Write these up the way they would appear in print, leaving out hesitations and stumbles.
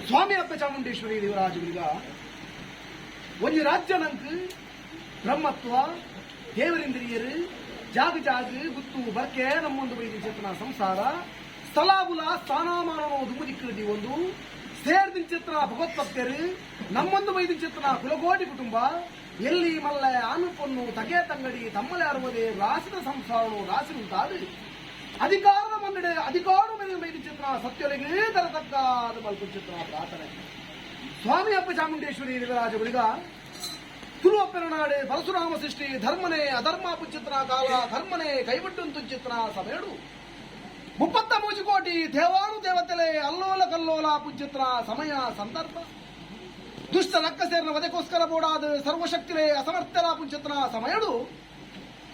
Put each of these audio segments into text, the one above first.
ಸ್ವಾಮಿ ಅಪ್ಪ ಚಾಮುಂಡೇಶ್ವರಿ ದೇವರಾಜುಗಳಿಗ ಒಂದು ರಾಜ್ಯನಂಕ್ ಬ್ರಹ್ಮತ್ವ ದೇವರಿಂದ್ರಿಯರು ಜಾಗ ಗುತ್ತು ಬರ್ಕೆ ನಮ್ಮೊಂದು ಬೈದಿ ಚಿತ್ರನ ಸಂಸಾರ ಸ್ಥಳಾಬುಲ ಸ್ಥಾನಮಾನ ದುಮ್ಮದಿಕ್ಕಿ ಒಂದು ಸೇರ್ದಿನ ಚಿತ್ರ ಭಗವತ್ಭಕ್ತರು ನಮ್ಮೊಂದು ಬೈದಿ ಚಿತ್ರನ ಕುಲಗೋಟಿ ಕುಟುಂಬ ಎಲ್ಲಿ ಮಲ್ಲೆ ಆನುಪೊನ್ನು ತಗೆ ತಂಗಡಿ ತಮ್ಮಲೆ ಅರುವುದೇ ರಾಸಿದ ಸಂಸಾರ ರಾಸಿ ಉಂಟಾದು ಅಧಿಕಾರದ ಮನ್ನಡೆ ಅಧಿಕಾರ ಮೇಲೆ ಬೈದಿ ಚಿತ್ರ ಸತ್ಯೊಳಗೆ ತರತಕ್ಕಾದ ಮಲ್ಪು ಚಿತ್ರ ಪ್ರಾರ್ಥನೆ ಸ್ವಾಮಿ ಅಪ್ಪ ಚಾಮುಂಡೇಶ್ವರಿ ದೇವರಾಜಗಳಿಗ ತುಳುವಪ್ಪೆರನಾಡೆ ಪರಶುರಾಮ ಸೃಷ್ಟಿ ಧರ್ಮನೆ ಅಧರ್ಮ ಪುಚಿತ್ರ ಕಾಲ ಧರ್ಮನೆ ಕೈಬಿಟ್ಟು ಚಿತ್ರ ಸಮೇಡು 33 ಕೋಟಿ ದೇವಾನು ದೇವತೆಲೆ ಅಲ್ಲೋಲ ಕಲ್ಲೋಲ ಪುಚಿತ್ರ ಸಮಯ ಸಂದರ್ಭ ದುಷ್ಟ ರಕ್ಕಸೇರನ ವಧೆಗೋಸ್ಕರ ಬೋಡಾದ ಸರ್ವಶಕ್ತಿರೇ ಅಸಮರ್ಥರ ಪುಚಿತ್ರ ಸಮಯಡು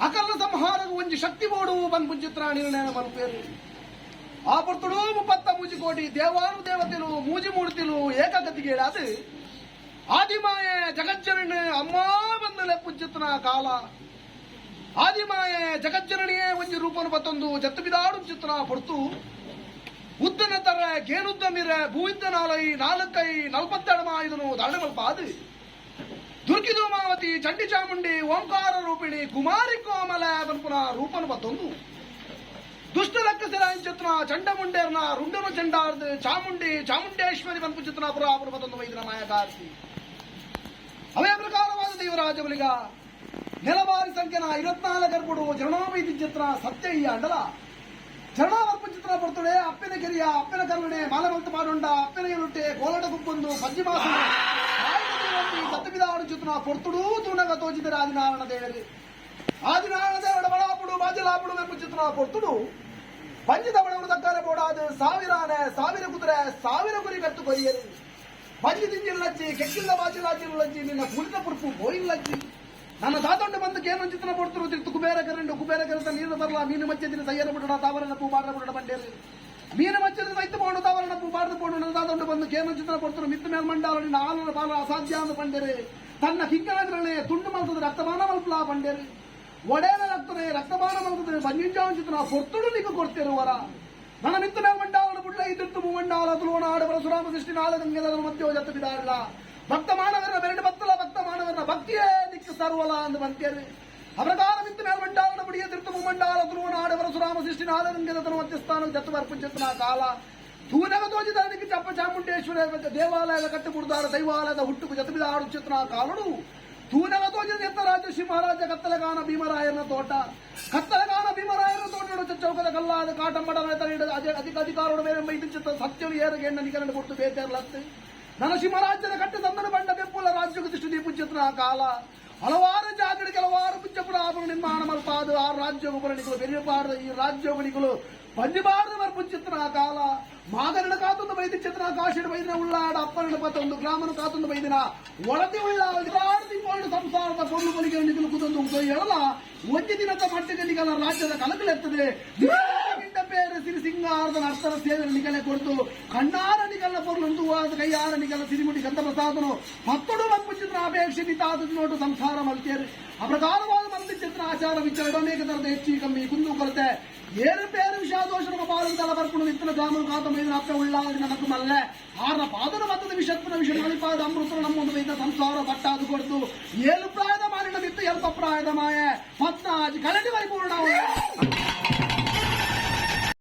ಅಕಲ್ಲ ಸಂಹಾರ ಒಂಜಿ ಶಕ್ತಿ ಬೋಡು ಬಂದ್ ಪುಚಿತ್ರ ನಿರ್ಣಯ ಮಲ್ಪೇರು ಆ ಪೊರ್ತುಡು 33 ಕೋಟಿ ದೇವಾನು ದೇವತೆಲು ಮೂಜಿ ಮೂರ್ತಿಲು ಏಕಗತಿಗೆ ಏಡಾದು ಆದಿಮಾಯೆ ಜಗಜ್ಜನನಿ ಅಮ್ಮ ಬಂದಲೆ ಪುಜ್ಜತನ ಕಾಲ ಆದಿಮಾಯೆ ಜಗಜ್ಜನನಿಯೇ ಒಂಜಿ ರೂಪನು ಬತ್ತೊಂದು ಜತ್ತು ಬಿದಾಡು ಚಿತ್ರ ಪೊರ್ತು ಉದ್ದನ ತರ ಗೇನುದ್ದ ಮಿರೆ ಭೂವಿದ್ದ ನಾಲೈ ನಾಲ್ಕೈ 42 ಇದನು ದಾಳಿ ಮಲ್ಪ ಅದು ದುರ್ಗಿದು ಮಾವತಿ ಚಂಡಿ ಚಾಮುಂಡಿ ಓಂಕಾರ ರೂಪಿಣಿ ಕುಮಾರಿ ಕೋಮಲ ಬನ್ಪುನ ರೂಪನು ಬತ್ತೊಂದು ದುಷ್ಟ ರಕ್ಕಸರ ಚಿತ್ರ ಚಂಡಮುಂಡೇರ್ನ ರುಂಡನ ಚಂಡಾರ್ದು ಚಾಮುಂಡಿ ಚಾಮುಂಡೇಶ್ವರಿ ಬನ್ಪು ಚಿತ್ರ ಪುರಾಪುರ ಬತ್ತೊಂದು ವೈದ್ಯನ ಮಾಯಗಾರ್ತಿ ಅವೇ ಪ್ರಕಾರವಾದ ದೇವರಾಜಗಳಿಗ ನೆಲವಾರಿ ಸಂಖ್ಯೆನ 24 ಗರ್ಭುಡು ಜರಣೋವೈದ್ಯ ಚಿತ್ರ ಸತ್ಯ ಈ ಅಂಡಲ ಜರಣಾವರ್ಪ ಚಿತ್ರ ಬರ್ತಡೆ ಅಪ್ಪನ ಕೆರಿಯ ಅಪ್ಪನ ಕರುಣೆ ಮಾಲಮಂತ ಪಾಡೊಂಡ ಅಪ್ಪನ ಎಲುಟ್ಟೆ ಕೋಲಾಟ ಗುಪ್ಪೊಂದು ಪಂಜಿಮಾಸ ಸತ್ತಬಿದಾಡು ಚಿತ್ರ ಪೊರ್ತುಡು ತೂನಗ ತೋಚಿದರೆ ಆದಿನಾರಾಯಣ ದೇವರು ಆದಿನಾರಾಯಣ ದೇವರ ಬಡಾಪುಡು ಬಾಜಲಾಪುಡು ಎಂಬ ಚಿತ್ರ ಪೊರ್ತುಡು ಪಂಜಿದ ಬಡವರು ತಕ್ಕಾರೆ ಬೋಡಾದು ಸಾವಿರ ಕುದುರೆ 1000 ಕುರಿ ಕತ್ತು ಕೊರಿಯರು ಬಂಜಿ ತಿಂಜಿಲ್ಲಜ್ಜಿ ಕೆಕ್ಕಿಲ್ಲ ಬಾಜಿಲಾಜಿಲ್ಲಜ್ಜಿ ನಿನ್ನ ಕುಳಿತ ಪುರುಪು ಬೋಯಿಲ್ಲಜ್ಜಿ ನನ್ನ ತಾತೊಂಡು ಬಂದು ಕೇನು ಚಿತ್ರ ಪಡ್ತರು ತಿರ್ತು ಕುಬೇರ ಕರೆಂತ ನೀರು ಬರಲ್ಲ ಮೀನು ಮಚ್ಚದಿನ ಸಯ್ಯರ ಬಿಡೋಣ ತಾವರನ ಪೂ ಬಾಡ್ರ ಬಿಡೋಣ ಬಂಡೇರಿ ಮೀನು ಮಚ್ಚದಿನ ರೈತ ಬೋಡು ತಾವರನ ಪೂ ಬಾಡ್ದು ಬೋಡು ನನ್ನ ತಾತೊಂಡು ಬಂದು ಕೇನು ಚಿತ್ರ ಪಡ್ತರು ಮಿತ್ತ ಮೇಲ್ ಮಂಡಾಲ ನಿನ್ನ ಹಾಲನ ಪಾಲ ಅಸಾಧ್ಯ ಅಂತ ಬಂಡೇರಿ ತನ್ನ ಕಿಂಕಣಗಳೇ ತುಂಡು ಮಲ್ತದ ರಕ್ತಮಾನ ಮಲ್ಪಲ ಬಂಡೇರಿ ಒಡೇನ ರಕ್ತಮಾನ ಮಲ್ತದೆ ಬಂಜಿಂಜಾವನ್ ಚಿತ್ರ ಪೊರ್ತುಡು ನಿಗ ಕೊಡ್ತಿರುವರ ನನ್ನ ಮಿತ್ತ ಮೇಲ್ ಮಂಡಾವನ ಬುಡ್ಲ ಇದ್ದಿತ್ತು ಮೂವಂಡಾಲ ತುಳುವನಾಡು ಪರಶುರಾಮ ಸೃಷ್ಟಿ ನಾಳೆ ಗಂಗೆದರ ಮಧ್ಯ ಜತ್ತು ಬಿಡಾಡಲ್ಲ ಭಕ್ತ ಮಾನವರ ಬೆರಡು ಬತ್ತಲ ಭಕ್ತ ಮಾನವರ ಭಕ್ತಿಯೇ ದಿಕ್ಕು ಸರ್ವಲ ಅಂದು ಬಂತೇರಿ ಅಪ್ರಕಾರ ಮಿತ್ತ ಮೇಲ್ ಮಂಡಾವನ ಬುಡಿಯ ತಿರ್ತು ಮೂವಂಡಾಲ ತುಳುವನಾಡು ಪರಶುರಾಮ ಸೃಷ್ಟಿ ನಾಳೆ ಗಂಗೆದರ ಮಧ್ಯಸ್ಥಾನ ಜತ್ತು ಬರ್ಪುಂಚತ್ನ ಕಾಲ ತೂನಗ ತೋಜಿದಾನಿಗೆ ಚಪ್ಪ ಚಾಮುಂಡೇಶ್ವರ ದೇವಾಲಯದ ಕಟ್ಟುಬುಡ್ದಾರ ದೈವಾಲಯದ ಹುಟ್ಟುಕು ಜತ್ತು ಬಿಡಾಡು ಚಿತ್ರ ಕಾಲಡು ತೂನಗ ತೋಜಿದ ಎತ್ತ ರಾಜಶ್ರೀ ಮಹಾರಾಜ ಕತ್ತಲಗಾನ ಭೀಮರಾಯನ ತೋಟ ಚೌಕದ ಕಲ್ಲಾದ ಕಾಟಂಬಡ ಅಧಿಕಾರೋಡ ಮೇಲೆ ಮೈದಿಚ್ಚ ಸತ್ಯವು ಏರಿಗೆ ಎಣ್ಣ ನಿಕರಣ ಕೊಟ್ಟು ಬೇತೇರ್ಲತ್ತೆ ನರಸಿಂಹರಾಜ್ಯದ ಕಟ್ಟು ತಂದನ ಬಂಡ ಬೆಪ್ಪುಲ ರಾಜ್ಯಕ್ಕೆ ದೃಷ್ಟಿ ಪುಜ್ಜತ್ರ ಕಾಲ ಹಲವಾರು ಜಾಗಡಿ ಕೆಲವಾರು ಪುಜ್ಜಪುರ ಆಭರಣ ನಿರ್ಮಾಣ ಮಲ್ಪಾದು ಆ ರಾಜ್ಯೋಪರಣಿಗಳು ಬೆರೆಯಬಾರದು ಈ ರಾಜ್ಯೋಪಣಿಗಳು ಪಂಜಬಾರದು ಮರ್ಪುಜ್ಜತ್ರ ಕಾಲ ಮಾಗರಣ ಕಾತೊಂದು ಬೈದಿ ಚಿತ್ರ ಕಾಶಿನ ಬೈದಿನ ಉಳ್ಳಾಡ ಅಪ್ಪನ ಪತ್ತೊಂದು ಗ್ರಾಮನ ಕಾತೊಂದು ಬೈದಿನ ಒಳತಿ ಉಳ್ಳ ಅಧಿಕಾರದಿಂದ ಸಂಸಾರದ ಪೊರ್ಲು ಬಲಿಗೆ ನಿಗಲು ಕುತೊಂದು ಹೇಳಲ್ಲ ಒಂದು ದಿನದ ಮಟ್ಟಿಗೆ ನಿಗಲ ರಾಜ್ಯದ ಕಲಕಲೆತ್ತದೆ ಬೇರೆ ಸಿರಿ ಸಿಂಗಾರದ ಅರ್ಥದ ಸೇವೆ ನಿಗಲೆ ಕೊಡ್ತು ಕಣ್ಣಾರ ನಿಗಲ ಪೊರ್ಲೊಂದು ಕೈಯಾರ ನಿಗಲ ಸಿರಿಮುಡಿ ಗಂಧ ಪ್ರಸಾದನು ಮತ್ತೊಡು ಮಲ್ಪುಚಿತ್ರ ಅಪೇಕ್ಷೆ ನಿತಾದ ನೋಟು ಸಂಸಾರ ಮಲ್ತೇರು ಅಪ್ರಕಾರವಾದ ಮಂದಿ ಚಿತ್ರ ಆಚಾರ ವಿಚಾರ ಅನೇಕ ತರದ ಹೆಚ್ಚಿ ಕಮ್ಮಿ ಕುಂದು ಕೊರತೆ ಏರು ಬೇರೆ ವಿಷಾದೋಷ ನಮ್ಮ ಪಾಲುದಲ ಬರ್ಕೊಂಡು ಇತ್ತನ ಗ್ರಾಮ ಕಾತ ಮೈದ ಅಪ್ಪ ಉಳ್ಳಾದಿ ನಮಕು ಮಲ್ಲೆ ಆರ ಪಾದನ ಮತದ ವಿಷತ್ವನ ವಿಷಯ ಮಳಿಪಾದ ಅಮೃತ ನಮ್ಮೊಂದು ಬೈದ ಸಂಸಾರ ಬಟ್ಟಾದು ಕೊಡ್ತು ಏಳು ಪ್ರಾಯದ ಮಾಲಿನ ಬಿತ್ತು 2 ಪ್ರಾಯದ ಮಾಯೆ 14 ಕಳಟಿ ಪರಿಪೂರ್ಣ